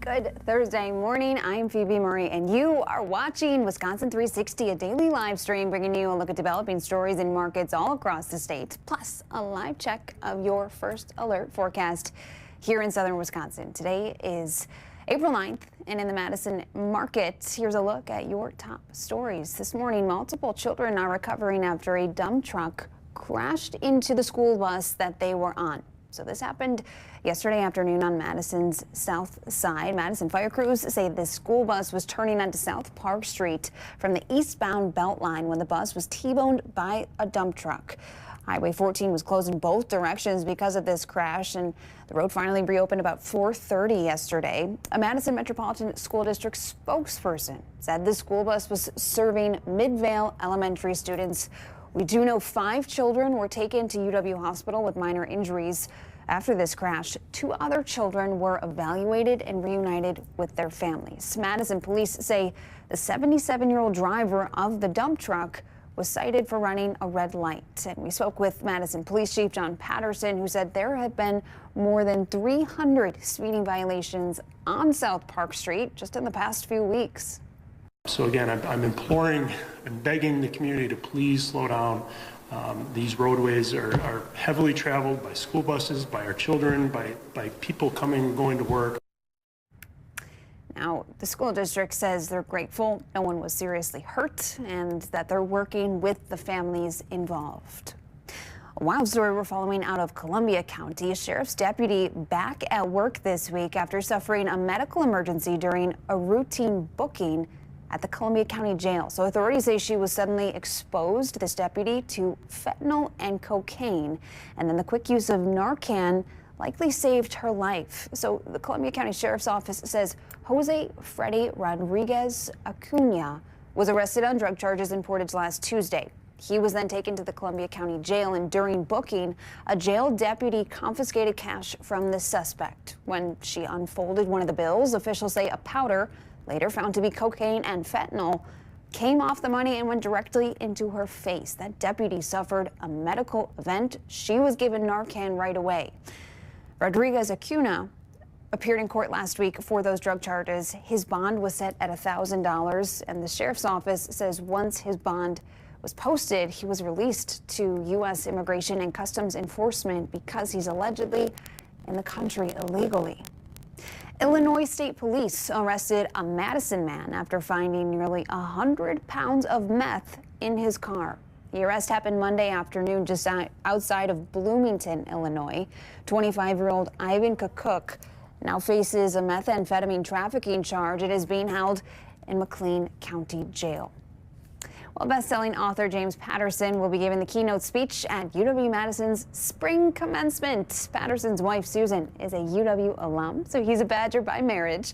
Good Thursday morning. I'm Phoebe Murray, and you are watching Wisconsin 360, a daily live stream bringing you a look at developing stories in markets all across the state, plus a live check of your first alert forecast here in southern Wisconsin. Today is April 9th, and in the Madison market, here's a look at your top stories. This morning, multiple children are recovering after a dump truck crashed into the school bus that they were on. So this happened yesterday afternoon on Madison's south side. Madison fire crews say the school bus was turning onto South Park Street from the eastbound Beltline when the bus was T-boned by a dump truck. Highway 14 was closed in both directions because of this crash, and the road finally reopened about 4:30 yesterday. A Madison Metropolitan School District spokesperson said the school bus was serving Midvale Elementary students. We do know 5 children were taken to UW Hospital with minor injuries. After this crash, 2 other children were evaluated and reunited with their families. Madison police say the 77-year-old driver of the dump truck was cited for running a red light. And we spoke with Madison Police Chief John Patterson, who said there have been more than 300 speeding violations on South Park Street just in the past few weeks. So again, I'm imploring and begging the community to please slow down. These roadways are heavily traveled by school buses, by our children, by people coming and going to work. Now, the school district says they're grateful no one was seriously hurt and that they're working with the families involved. A wild story we're following out of Columbia County. A sheriff's deputy back at work this week after suffering a medical emergency during a routine booking at the Columbia County Jail. So authorities say she was suddenly exposed, this deputy, to fentanyl and cocaine. And then the quick use of Narcan likely saved her life. So the Columbia County Sheriff's Office says Jose Freddy Rodriguez Acuna was arrested on drug charges in Portage last Tuesday. He was then taken to the Columbia County Jail, and during booking, a jail deputy confiscated cash from the suspect. When she unfolded one of the bills, officials say a powder, later found to be cocaine and fentanyl, came off the money and went directly into her face. That deputy suffered a medical event. She was given Narcan right away. Rodriguez Acuna appeared in court last week for those drug charges. His bond was set at $1,000, and the sheriff's office says once his bond was posted, he was released to U.S. Immigration and Customs Enforcement because he's allegedly in the country illegally. Illinois State Police arrested a Madison man after finding nearly 100 pounds of meth in his car. The arrest happened Monday afternoon just outside of Bloomington, Illinois. 25-year-old Ivan Cook now faces a methamphetamine trafficking charge. It is being held in McLean County Jail. Well, best-selling author James Patterson will be giving the keynote speech at UW-Madison's spring commencement. Patterson's wife, Susan, is a UW alum, so he's a Badger by marriage.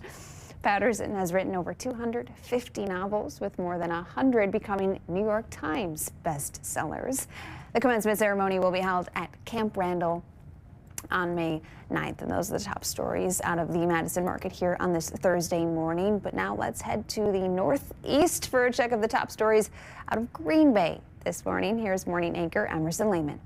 Patterson has written over 250 novels, with more than 100 becoming New York Times bestsellers. The commencement ceremony will be held at Camp Randall on May 9th. And those are the top stories out of the Madison market here on this Thursday morning. But now let's head to the Northeast for a check of the top stories out of Green Bay this morning. Here's morning anchor Emerson Lehman.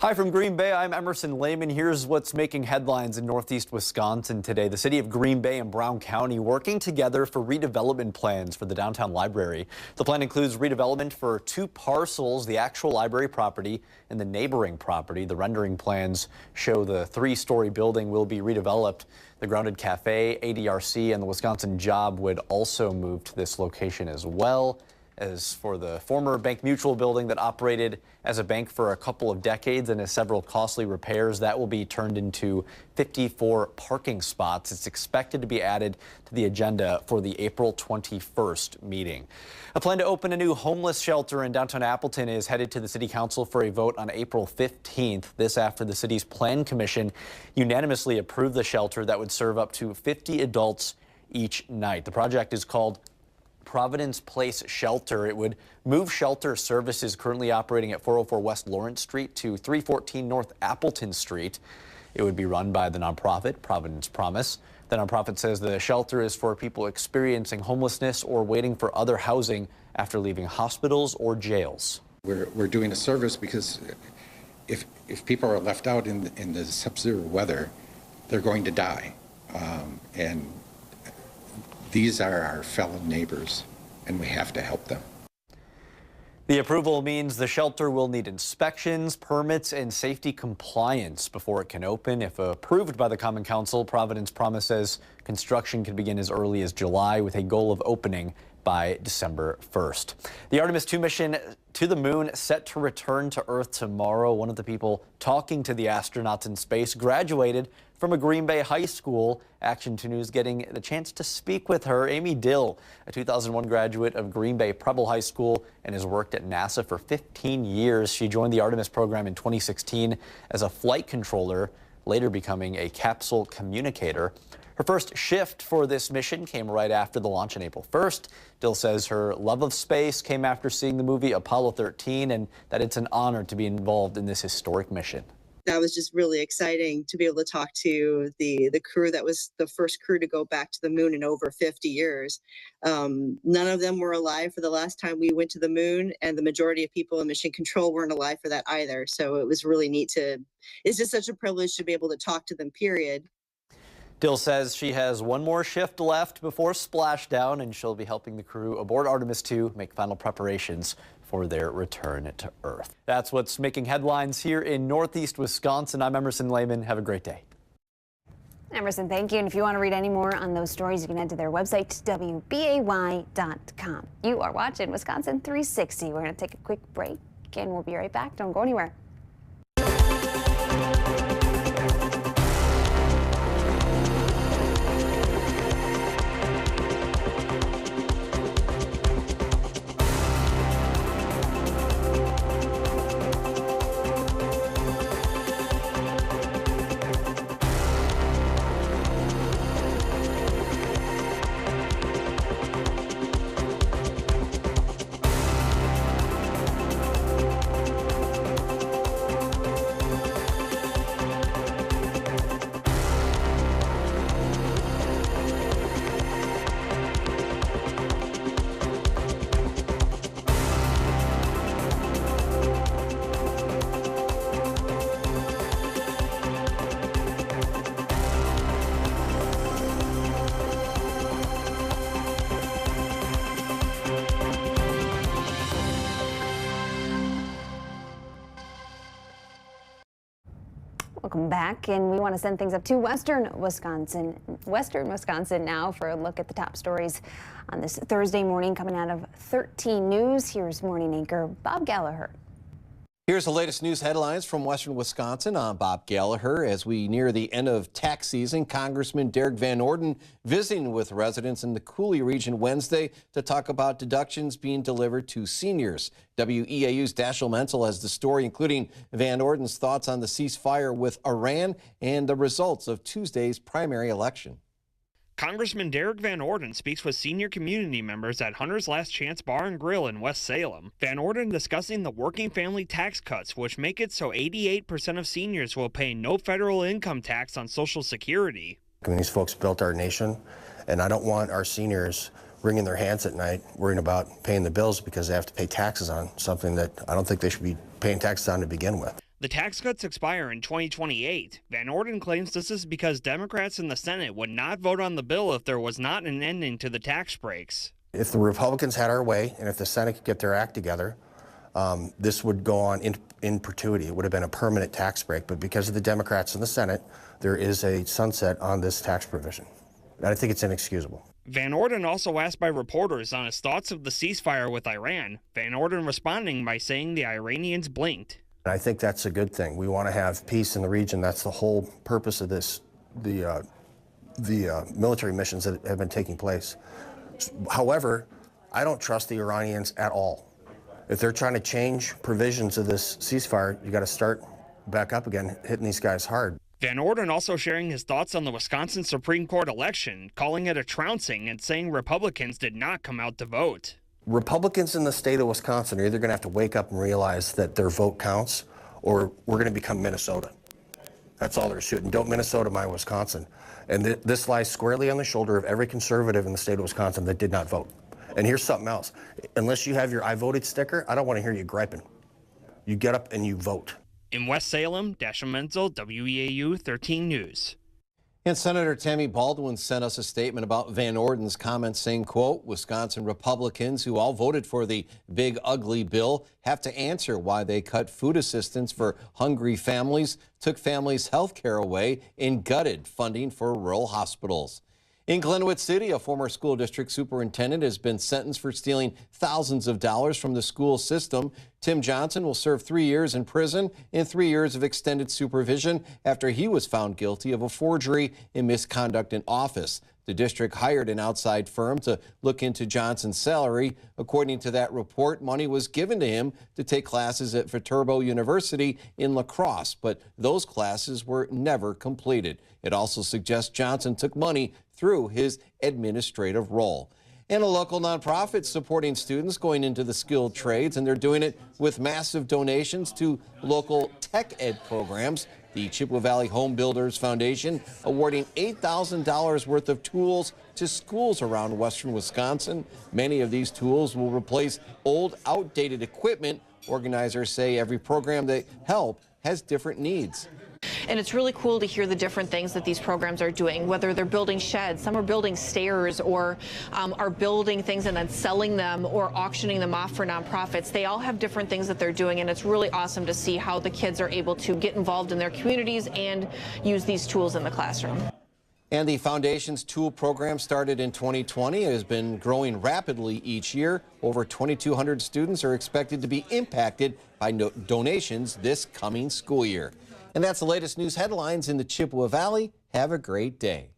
Hi from Green Bay, I'm Emerson Lehman. Here's what's making headlines in Northeast Wisconsin today. The city of Green Bay and Brown County working together for redevelopment plans for the downtown library. The plan includes redevelopment for 2 parcels, the actual library property and the neighboring property. The rendering plans show the 3-story building will be redeveloped. The Grounded Cafe, ADRC, and the Wisconsin Job would also move to this location as well. As for the former Bank Mutual building that operated as a bank for a couple of decades and has several costly repairs, that will be turned into 54 parking spots. It's expected to be added to the agenda for the April 21st meeting. A plan to open a new homeless shelter in downtown Appleton is headed to the City Council for a vote on April 15th. This after the city's Plan Commission unanimously approved the shelter that would serve up to 50 adults each night. The project is called Providence Place Shelter. It would move shelter services currently operating at 404 West Lawrence Street to 314 North Appleton Street. It would be run by the nonprofit Providence Promise. The nonprofit says the shelter is for people experiencing homelessness or waiting for other housing after leaving hospitals or jails. We're doing a service because if people are left out in the sub-zero weather, they're going to die. And these are our fellow neighbors, and we have to help them. The approval means the shelter will need inspections, permits, and safety compliance before it can open. If approved by the Common Council, Providence promises construction could begin as early as July with a goal of opening by December 1st. The Artemis II mission to the moon set to return to Earth tomorrow. One of the people talking to the astronauts in space graduated from a Green Bay high school. Action 2 News getting the chance to speak with her. Amy Dill, a 2001 graduate of Green Bay Preble High School and has worked at NASA for 15 years. She joined the Artemis program in 2016 as a flight controller, later becoming a capsule communicator. Her first shift for this mission came right after the launch on April 1st. Dill says her love of space came after seeing the movie Apollo 13 and that it's an honor to be involved in this historic mission. That was just really exciting to be able to talk to the crew that was the first crew to go back to the moon in over 50 years. None of them were alive for the last time we went to the moon, and the majority of people in mission control weren't alive for that either. So it was really neat it's just such a privilege to be able to talk to them, period. Dill says she has one more shift left before splashdown, and she'll be helping the crew aboard Artemis II make final preparations for their return to Earth. That's what's making headlines here in Northeast Wisconsin. I'm Emerson Lehman. Have a great day. Emerson, thank you. And if you want to read any more on those stories, you can head to their website, WBAY.com. You are watching Wisconsin 360. We're going to take a quick break, and we'll be right back. Don't go anywhere. Welcome back, and we want to send things up to Western Wisconsin now for a look at the top stories on this Thursday morning coming out of 13 News. Here's morning anchor Bob Gallagher. Here's the latest news headlines from Western Wisconsin. I'm Bob Gallagher. As we near the end of tax season, Congressman Derek Van Orden visiting with residents in the Coulee region Wednesday to talk about deductions being delivered to seniors. WEAU's Dashiell Menzel has the story, including Van Orden's thoughts on the ceasefire with Iran and the results of Tuesday's primary election. Congressman Derek Van Orden speaks with senior community members at Hunter's Last Chance Bar and Grill in West Salem. Van Orden discussing the working family tax cuts, which make it so 88% of seniors will pay no federal income tax on Social Security. These folks built our nation, and I don't want our seniors wringing their hands at night worrying about paying the bills because they have to pay taxes on something that I don't think they should be paying taxes on to begin with. The tax cuts expire in 2028. Van Orden claims this is because Democrats in the Senate would not vote on the bill if there was not an ending to the tax breaks. If the Republicans had our way, and if the Senate could get their act together, this would go on in perpetuity. It would have been a permanent tax break, but because of the Democrats in the Senate, there is a sunset on this tax provision. And I think it's inexcusable. Van Orden also asked by reporters on his thoughts of the ceasefire with Iran. Van Orden responding by saying the Iranians blinked. I think that's a good thing. We want to have peace in the region. That's the whole purpose of this, the military missions that have been taking place. However, I don't trust the Iranians at all. If they're trying to change provisions of this ceasefire, you got to start back up again, hitting these guys hard. Van Orden also sharing his thoughts on the Wisconsin Supreme Court election, calling it a trouncing and saying Republicans did not come out to vote. Republicans in the state of Wisconsin are either going to have to wake up and realize that their vote counts, or we're going to become Minnesota. That's all they're shooting. Don't Minnesota my Wisconsin. And this lies squarely on the shoulder of every conservative in the state of Wisconsin that did not vote. And here's something else. Unless you have your I voted sticker, I don't want to hear you griping. You get up and you vote. In West Salem, Dashiell Menzel, WEAU 13 News. And Senator Tammy Baldwin sent us a statement about Van Orden's comments saying, quote, Wisconsin Republicans who all voted for the big ugly bill have to answer why they cut food assistance for hungry families, took families' health care away, and gutted funding for rural hospitals. In Glenwood City, a former school district superintendent has been sentenced for stealing thousands of dollars from the school system. Tim Johnson will serve 3 years in prison and 3 years of extended supervision after he was found guilty of a forgery and misconduct in office. The district hired an outside firm to look into Johnson's salary. According to that report, money was given to him to take classes at Viterbo University in La Crosse, but those classes were never completed. It also suggests Johnson took money through his administrative role. And a local nonprofit supporting students going into the skilled trades, and they're doing it with massive donations to local tech ed programs. The Chippewa Valley Home Builders Foundation awarding $8,000 worth of tools to schools around western Wisconsin. Many of these tools will replace old, outdated equipment. Organizers say every program they help has different needs. And it's really cool to hear the different things that these programs are doing, whether they're building sheds, some are building stairs, or are building things and then selling them or auctioning them off for nonprofits. They all have different things that they're doing, and it's really awesome to see how the kids are able to get involved in their communities and use these tools in the classroom. And the foundation's tool program started in 2020. It has been growing rapidly each year. Over 2,200 students are expected to be impacted by donations this coming school year. And that's the latest news headlines in the Chippewa Valley. Have a great day.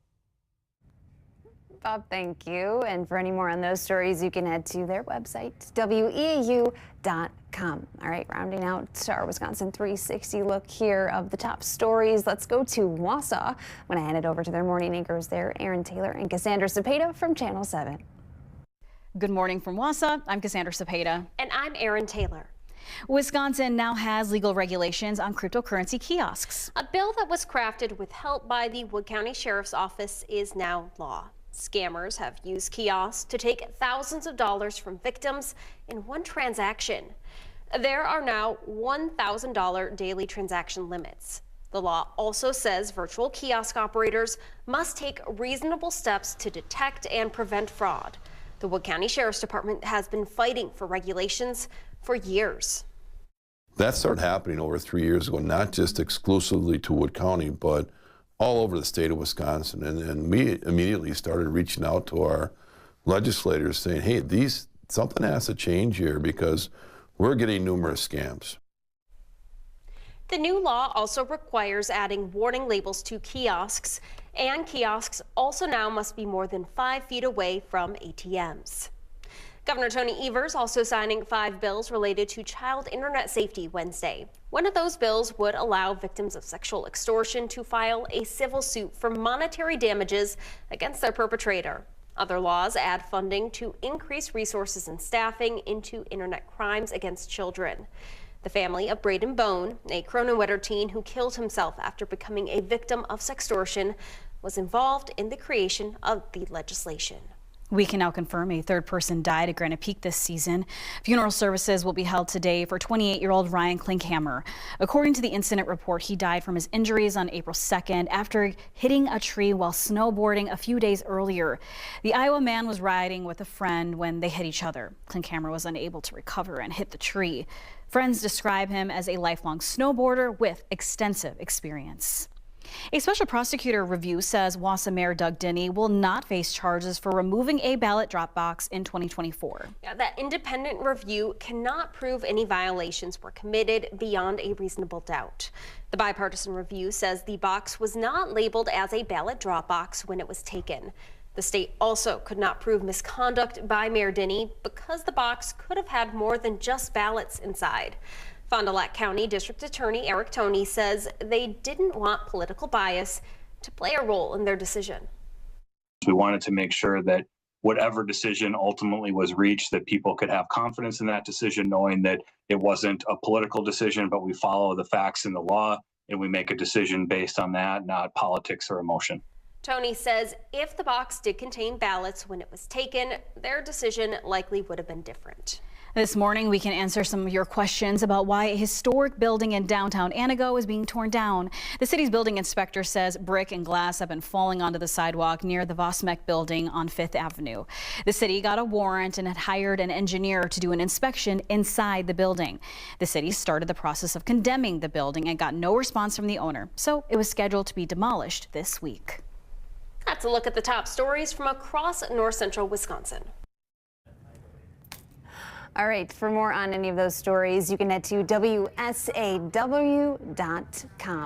Bob, thank you. And for any more on those stories, you can head to their website, weau.com. All right, rounding out our Wisconsin 360 look here of the top stories. Let's go to Wausau. When I hand it over to their morning anchors there, Aaron Taylor and Cassandra Cepeda from Channel 7. Good morning from Wausau. I'm Cassandra Cepeda. And I'm Aaron Taylor. Wisconsin now has legal regulations on cryptocurrency kiosks. A bill that was crafted with help by the Wood County Sheriff's Office is now law. Scammers have used kiosks to take thousands of dollars from victims in one transaction. There are now $1,000 daily transaction limits. The law also says virtual kiosk operators must take reasonable steps to detect and prevent fraud. The Wood County Sheriff's Department has been fighting for regulations for years. That started happening over 3 years ago, not just exclusively to Wood County, but all over the state of Wisconsin. And we immediately started reaching out to our legislators saying, hey, something has to change here because we're getting numerous scams. The new law also requires adding warning labels to kiosks, and kiosks also now must be more than 5 feet away from ATMs. Governor Tony Evers also signing 5 bills related to child internet safety Wednesday. One of those bills would allow victims of sexual extortion to file a civil suit for monetary damages against their perpetrator. Other laws add funding to increase resources and staffing into internet crimes against children. The family of Braden Bone, a Cronenwetter teen who killed himself after becoming a victim of sextortion, was involved in the creation of the legislation. We can now confirm a third person died at Granite Peak this season. Funeral services will be held today for 28-year-old Ryan Klinkhammer. According to the incident report, he died from his injuries on April 2nd after hitting a tree while snowboarding a few days earlier. The Iowa man was riding with a friend when they hit each other. Klinkhammer was unable to recover and hit the tree. Friends describe him as a lifelong snowboarder with extensive experience. A special prosecutor review says Wausau Mayor Doug Denny will not face charges for removing a ballot drop box in 2024. Yeah, that independent review cannot prove any violations were committed beyond a reasonable doubt. The bipartisan review says the box was not labeled as a ballot drop box when it was taken. The state also could not prove misconduct by Mayor Denny because the box could have had more than just ballots inside. Fond du Lac County District Attorney Eric Toney says they didn't want political bias to play a role in their decision. We wanted to make sure that whatever decision ultimately was reached, that people could have confidence in that decision, knowing that it wasn't a political decision, but we follow the facts in the law and we make a decision based on that, not politics or emotion. Toney says if the box did contain ballots when it was taken, their decision likely would have been different. This morning, we can answer some of your questions about why a historic building in downtown Antigo is being torn down. The city's building inspector says brick and glass have been falling onto the sidewalk near the Vosmek building on 5th Avenue. The city got a warrant and had hired an engineer to do an inspection inside the building. The city started the process of condemning the building and got no response from the owner, so it was scheduled to be demolished this week. That's a look at the top stories from across north central Wisconsin. All right, for more on any of those stories, you can head to WSAW.com.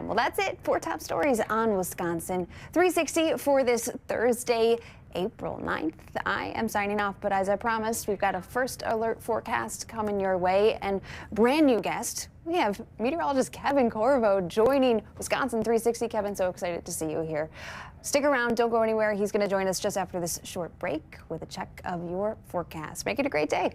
Well, that's it for top stories on Wisconsin 360 for this Thursday, April 9th. I am signing off, but as I promised, we've got a first alert forecast coming your way and brand new guest. We have meteorologist Kevin Corvo joining Wisconsin 360. Kevin, so excited to see you here. Stick around, don't go anywhere. He's going to join us just after this short break with a check of your forecast. Make it a great day.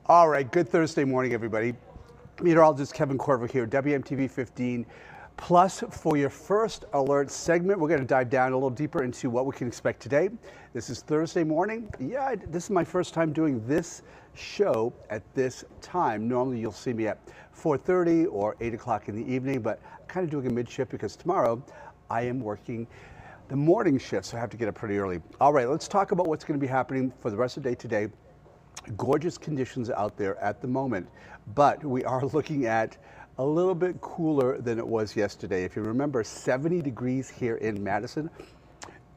All right, good Thursday morning, everybody. Meteorologist Kevin Corvo here, WMTV 15. Plus, for your first alert segment, we're going to dive down a little deeper into what we can expect today. This is Thursday morning. Yeah, this is my first time doing this show at this time. Normally, you'll see me at 4:30 or 8 o'clock in the evening, but I'm kind of doing a mid-shift because tomorrow I am working the morning shift, so I have to get up pretty early. All right, let's talk about what's going to be happening for the rest of the day today. Gorgeous conditions out there at the moment, but we are looking at a little bit cooler than it was yesterday. If you remember, 70 degrees here in Madison.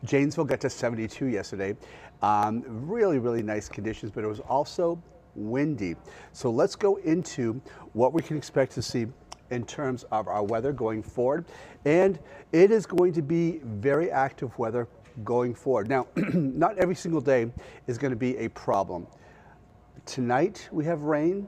Janesville got to 72 yesterday. Really, really nice conditions, but it was also windy. So let's go into what we can expect to see in terms of our weather going forward. And it is going to be very active weather going forward. Now, not every single day is going to be a problem. Tonight we have rain.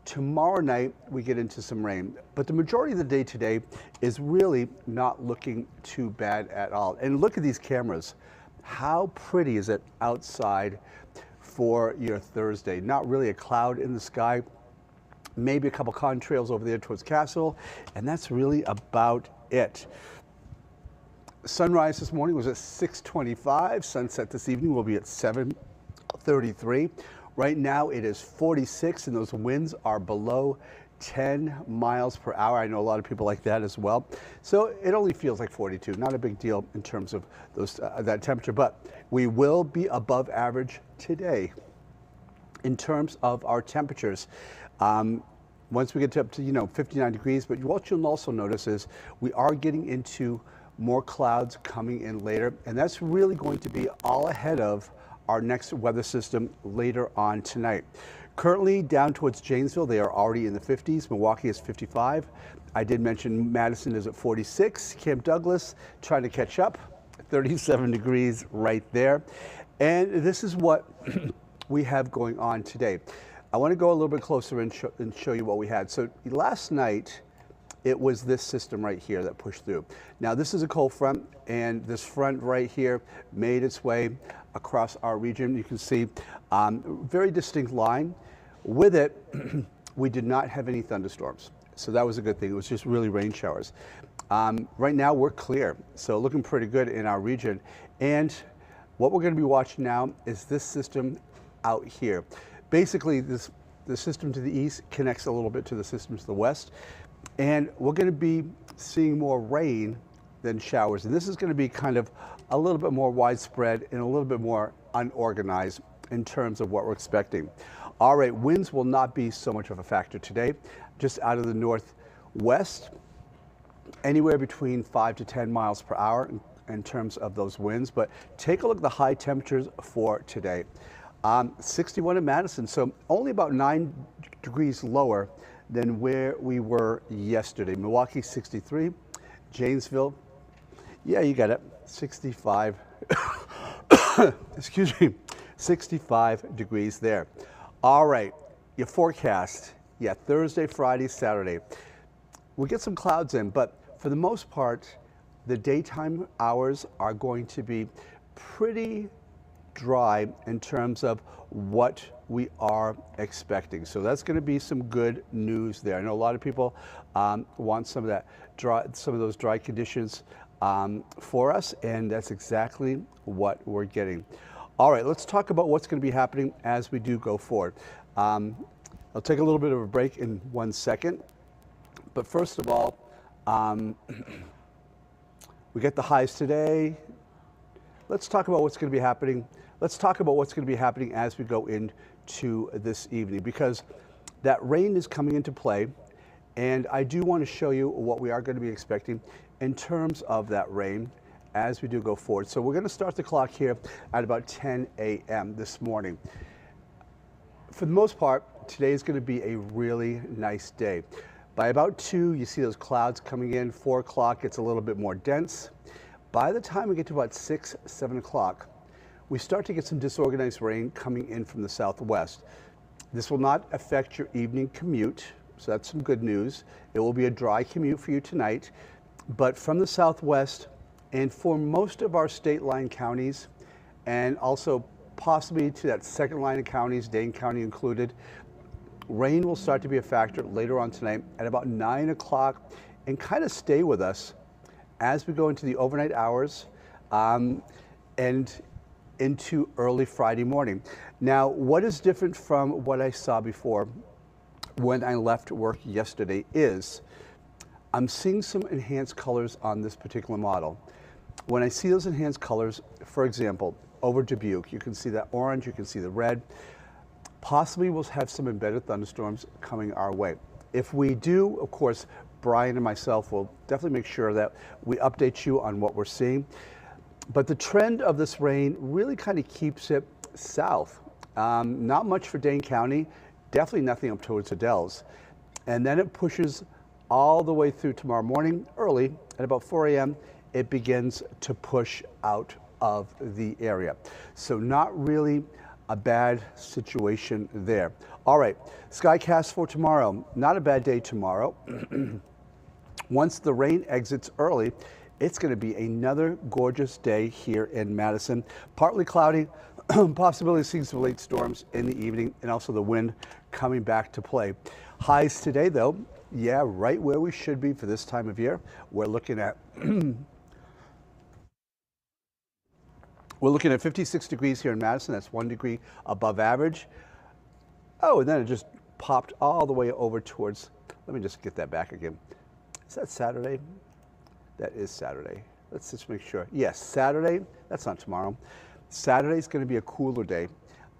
Tomorrow night we get into some rain, but the majority of the day today is really not looking too bad at all. And look at these cameras. How pretty is it outside for your Thursday? Not really a cloud in the sky, maybe a couple contrails over there towards Castle, and that's really about it. Sunrise this morning was at 6:25. Sunset this evening will be at 7:33. Right now it is 46 and those winds are below 10 miles per hour. I know a lot of people like that as well. So it only feels like 42, not a big deal in terms of those that temperature, but we will be above average today in terms of our temperatures. once we get up to 59 degrees. But what you'll also notice is we are getting into more clouds coming in later, and that's really going to be all ahead of our next weather system later on tonight. Currently down towards Janesville, they are already in the 50s. Milwaukee is 55. I did mention Madison is at 46. Camp Douglas trying to catch up, 37 degrees right there. And this is what we have going on today. I want to go a little bit closer and show you what we had. So last night, it was this system right here that pushed through. Now this is a cold front, and this front right here made its way across our region. You can see very distinct line. With it, we did not have any thunderstorms. So that was a good thing. It was just really rain showers. Right now we're clear, so looking pretty good in our region. And what we're going to be watching now is this system out here. Basically, the system to the east connects a little bit to the system to the west. And we're going to be seeing more rain than showers. And this is going to be kind of a little bit more widespread and a little bit more unorganized in terms of what we're expecting. All right, winds will not be so much of a factor today. Just out of the northwest, anywhere between 5 to 10 miles per hour in terms of those winds. But take a look at the high temperatures for today. 61 in Madison, so only about 9 degrees lower than where we were yesterday. Milwaukee 63, Janesville, yeah, you got it, 65, excuse me, 65 degrees there. All right, your forecast, yeah, Thursday, Friday, Saturday. We'll get some clouds in, but for the most part, the daytime hours are going to be pretty dry in terms of what we are expecting. So that's going to be some good news there. I know a lot of people want some of those dry conditions for us, and that's exactly what we're getting. All right, let's talk about what's going to be happening as we do go forward. I'll take a little bit of a break in 1 second, but first of all, we get the highs today. Let's talk about what's going to be happening. Let's talk about what's going to be happening as we go into this evening, because that rain is coming into play, and I do want to show you what we are going to be expecting in terms of that rain as we do go forward. So we're going to start the clock here at about 10 a.m. this morning. For the most part, today is going to be a really nice day. By about 2, you see those clouds coming in. 4 o'clock, it's a little bit more dense. By the time we get to about 6, 7 o'clock, we start to get some disorganized rain coming in from the southwest. This will not affect your evening commute, so that's some good news. It will be a dry commute for you tonight, but from the southwest and for most of our state line counties, and also possibly to that second line of counties, Dane County included, rain will start to be a factor later on tonight at about 9 o'clock and kind of stay with us as we go into the overnight hours and into early Friday morning. Now, what is different from what I saw before when I left work yesterday is I'm seeing some enhanced colors on this particular model. When I see those enhanced colors, for example, over Dubuque, you can see that orange, you can see the red. Possibly we'll have some embedded thunderstorms coming our way. If we do, of course, Brian and myself will definitely make sure that we update you on what we're seeing. But the trend of this rain really kind of keeps it south. Not much for Dane County, definitely nothing up towards the Dells. And then it pushes all the way through tomorrow morning, early, at about 4 a.m., it begins to push out of the area. So not really a bad situation there. All right, skycast for tomorrow. Not a bad day tomorrow. Once the rain exits early, it's going to be another gorgeous day here in Madison. Partly cloudy, possibility of seeing some late storms in the evening, and also the wind coming back to play. Highs today, though, yeah, right where we should be for this time of year. We're looking at 56 degrees here in Madison. That's 1 degree above average. Oh, and then it just popped all the way over towards, let me just get that back again. Is that Saturday? That is Saturday. Let's just make sure. Yes, Saturday, that's not tomorrow. Saturday's going to be a cooler day,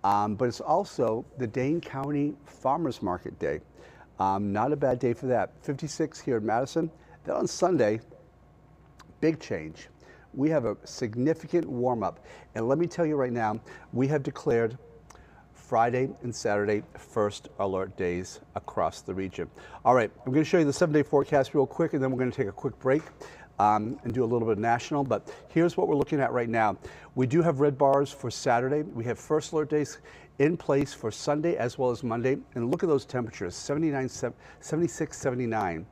but it's also the Dane County Farmers Market Day. Not a bad day for that. 56 here in Madison. Then on Sunday, big change. We have a significant warm up. And let me tell you right now, we have declared Friday and Saturday first alert days across the region. All right, I'm going to show you the 7-day forecast real quick, and then we're going to take a quick break and do a little bit of national. But here's what we're looking at right now. We do have red bars for Saturday. We have first alert days in place for Sunday as well as Monday. And look at those temperatures, 76, 79.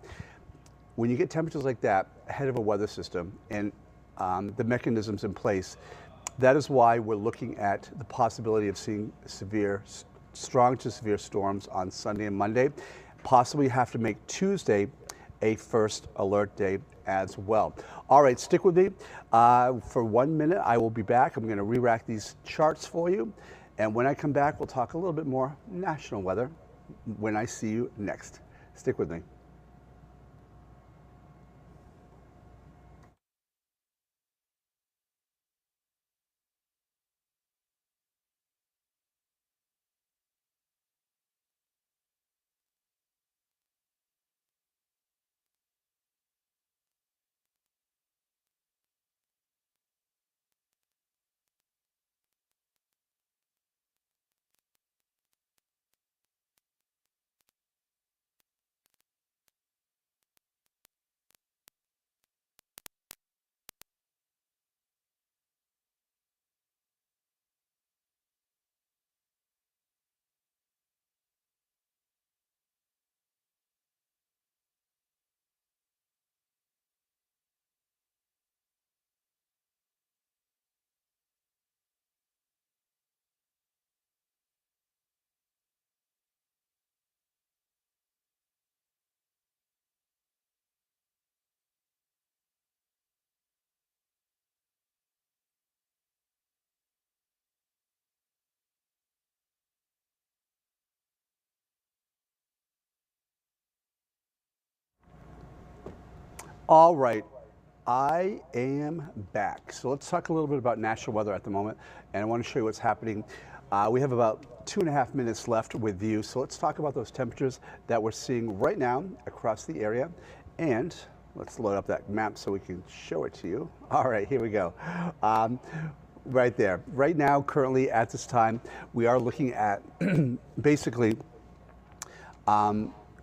When you get temperatures like that ahead of a weather system and the mechanisms in place, that is why we're looking at the possibility of seeing strong to severe storms on Sunday and Monday. Possibly have to make Tuesday a first alert day as well. All right, stick with me. For 1 minute, I will be back. I'm going to re-rack these charts for you. And when I come back, we'll talk a little bit more national weather when I see you next. Stick with me. All right, I am back. So let's talk a little bit about national weather at the moment, and I want to show you what's happening. We have about 2.5 minutes left with you, so let's talk about those temperatures that we're seeing right now across the area, and let's load up that map so we can show it to you. All right, here we go. Right there. Right now, currently at this time, we are looking at basically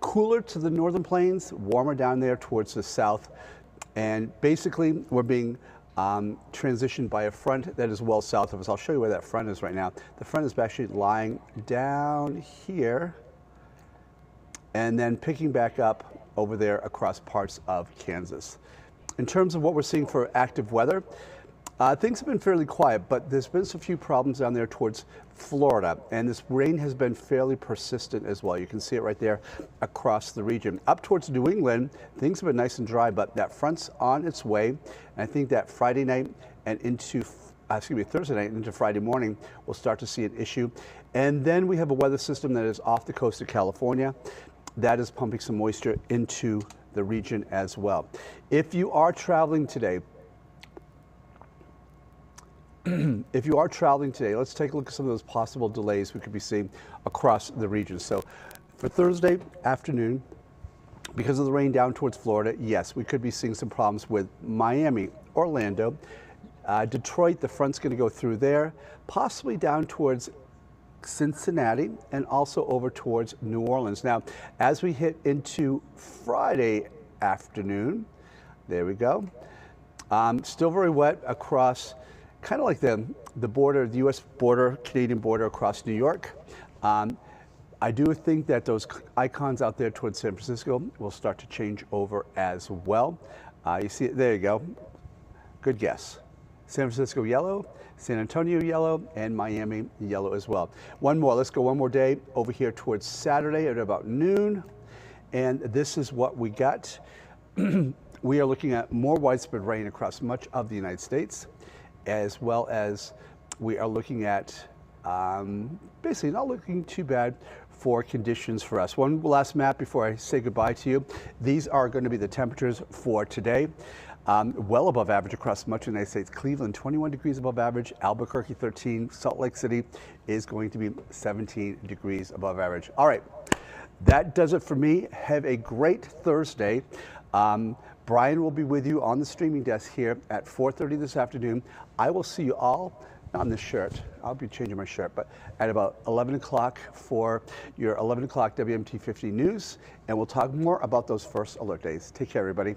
cooler to the northern plains, warmer down there towards the south. And basically, we're being transitioned by a front that is well south of us. I'll show you where that front is right now. The front is actually lying down here and then picking back up over there across parts of Kansas. In terms of what we're seeing for active weather, things have been fairly quiet, but there's been a few problems down there towards Florida, and this rain has been fairly persistent as well. You can see it right there across the region. Up towards New England, things have been nice and dry, but that front's on its way, and I think that Friday night and into Thursday night into Friday morning, we'll start to see an issue. And then we have a weather system that is off the coast of California that is pumping some moisture into the region as well. If you are traveling today, let's take a look at some of those possible delays we could be seeing across the region. So for Thursday afternoon, because of the rain down towards Florida, yes, we could be seeing some problems with Miami, Orlando, Detroit. The front's going to go through there, possibly down towards Cincinnati and also over towards New Orleans. Now, as we hit into Friday afternoon, there we go. Still very wet across kind of like the border, the U.S. border, Canadian border across New York. I do think that those icons out there towards San Francisco will start to change over as well. You see it, there you go. Good guess. San Francisco yellow, San Antonio yellow, and Miami yellow as well. One more, let's go one more day over here towards Saturday at about noon. And this is what we got. We are looking at more widespread rain across much of the United States, as well as we are looking at basically not looking too bad for conditions for us. One last map before I say goodbye to you. These are going to be the temperatures for today. Well above average across much of the United States. Cleveland, 21 degrees above average. Albuquerque, 13. Salt Lake City is going to be 17 degrees above average. All right. That does it for me. Have a great Thursday. Brian will be with you on the streaming desk here at 4:30 this afternoon. I will see you all, not in this shirt, I'll be changing my shirt, but at about 11 o'clock for your 11 o'clock WMT 50 news, and we'll talk more about those first alert days. Take care, everybody.